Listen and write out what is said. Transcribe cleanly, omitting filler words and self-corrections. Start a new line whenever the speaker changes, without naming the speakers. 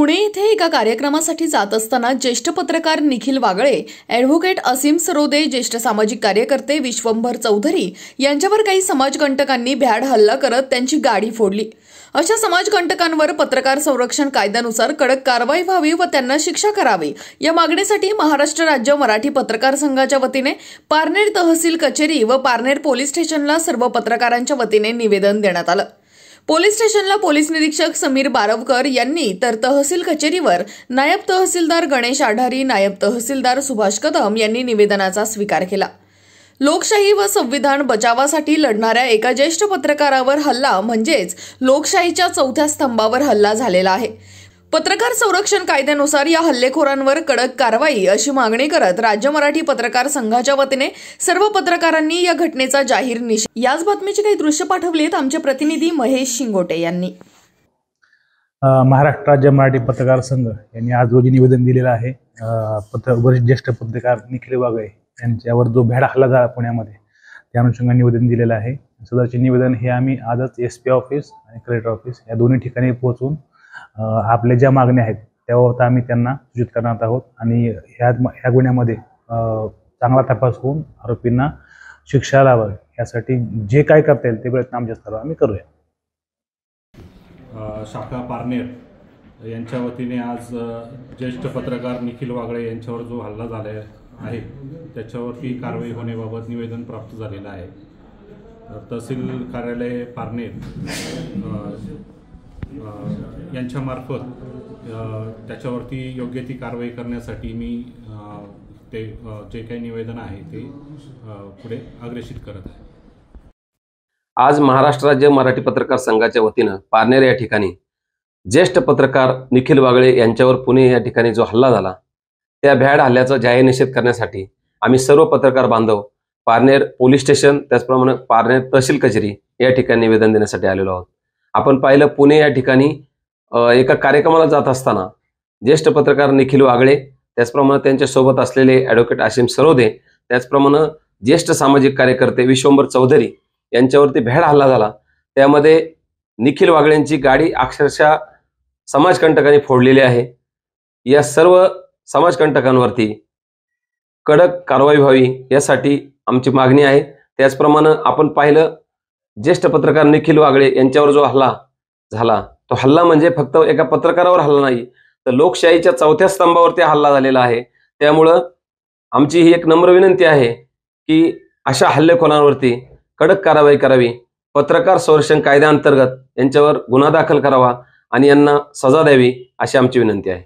पुणे येथे एका कार्यक्रमासाठी जात असताना ज्येष्ठ पत्रकार निखिल वागळे, ॲडव्होकेट असीम सरोदे, ज्येष्ठ सामाजिक कार्यकर्ते विश्वंभर चौधरी यांच्यावर काही समाजकंटकांनी भ्याड हल्ला करत त्यांची गाडी फोडली। अशा समाजकंटकांवर पत्रकार संरक्षण कायद्यानुसार कडक कारवाई व्हावी व त्यांना शिक्षा करावी या मागणीसाठी महाराष्ट्र राज्य मराठी पत्रकार संघाच्या वतीने पारनेर तहसील कचेरी व पारनेर पोलीस स्टेशनला सर्व पत्रकारांच्या वतीने निवेदन देण्यात आलं। पोलीस स्टेशनला पोलीस निरीक्षक समीर बारवकर यांनी तर तहसील कचेरीवर नायब तहसीलदार गणेश आढारी, नायब तहसीलदार सुभाष कदम यांनी निवेदनाचा स्वीकार केला। लोकशाही व संविधान बचावासाठी लढणाऱ्या एका ज्येष्ठ पत्रकारावर हल्ला म्हणजेच लोकशाहीच्या चौथ्या स्तंभावर हल्ला झालेला आहे। पत्रकार संरक्षण कायद्यानुसार या हल्लेखोरांवर कडक कारवाई अशी मागणी करत राज्य मराठी पत्रकार संघाच्या वतीने सर्व पत्रकारांनी या घटनेचा जाहीर निषेध। याच बातमीचे काही दृश्य पाठवलेत आमचे प्रतिनिधी महेश शिंगोटे यांनी।
महाराष्ट्र राज्य मराठी पत्रकार संघ यांनी आज रोजी निवेदन दिलेलं आहे। ज्येष्ठ पत्रकार निखिल वागळे यांच्यावर जो भ्याड हल्ला झाला पुण्यामध्ये त्या अनुषंगाने निवेदन दिलेलं आहे। सदरचे निवेदन हे आम्ही आजच SP ऑफिस आणि कलेक्टर ऑफिस या दोन्ही ठिकाणी पोहोचून आपल्या ज्या मागण्या आहेत त्यावर आम्ही त्यांना सूचित करणार आहोत आणि ह्या गुन्ह्यामध्ये चांगला तपास होऊन आरोपींना शिक्षा लावावी यासाठी जे काय करता येईल ते प्रयत्न आमच्या स्तरावर आम्ही करूया।
शाखा पारनेर यांच्या वतीने आज ज्येष्ठ पत्रकार निखिल वागळे यांच्यावर जो हल्ला झाला आहे त्याच्यावरती कारवाई होण्याबाबत निवेदन प्राप्त झालेलं आहे। तहसील कार्यालय पारनेर यांच्यामार्फत त्याच्यावरती योग्य ती कारवाई करण्यासाठी मी ते जे काही निवेदन आहे ते पुढे अग्रेषित करत आहे।
आज महाराष्ट्र राज्य मराठी पत्रकार संघाच्या वतीनं पारनेर या ठिकाणी ज्येष्ठ पत्रकार निखिल वागळे यांच्यावर पुणे या ठिकाणी जो हल्ला झाला त्या भ्याड हल्ल्याचा जाहीर निषेध करण्यासाठी आम्ही सर्व पत्रकार बांधव पारनेर पोलीस स्टेशन त्याचप्रमाणे पारनेर तहसील कचेरी या ठिकाणी निवेदन देण्यासाठी आलेलो आहोत। आपण पाहिलं पुणे या ठिकाणी एका कार्यक्रमाला जात असताना ज्येष्ठ पत्रकार निखिल वागळे त्याचप्रमाणे त्यांच्यासोबत असलेले ॲडव्होकेट असीम सरोदे त्याचप्रमाणे ज्येष्ठ सामाजिक कार्यकर्ते विश्वंभर चौधरी यांच्यावरती भ्याड हल्ला झाला। त्यामध्ये निखिल वागळेंची गाडी अक्षरशः समाजकंटकांनी फोडलेली आहे। या सर्व समाजकंटकांवरती कडक कारवाई व्हावी यासाठी आमची मागणी आहे। त्याचप्रमाणे आपण पाहिलं ज्येष्ठ पत्रकार निखिल वागळे यांच्यावर जो हल्ला झाला तो हल्ला म्हणजे फक्त एका पत्रकारावर हल्ला नाही तर लोकशाहीच्या चौथ्या स्तंभावरती हल्ला झालेला आहे। त्यामुळं आमची ही एक नम्र विनंती आहे की अशा हल्लेखोरांवरती कडक कारवाई करावी, पत्रकार संरक्षण कायद्याअंतर्गत यांच्यावर गुन्हा दाखल करावा आणि यांना सजा द्यावी अशी आमची विनंती आहे।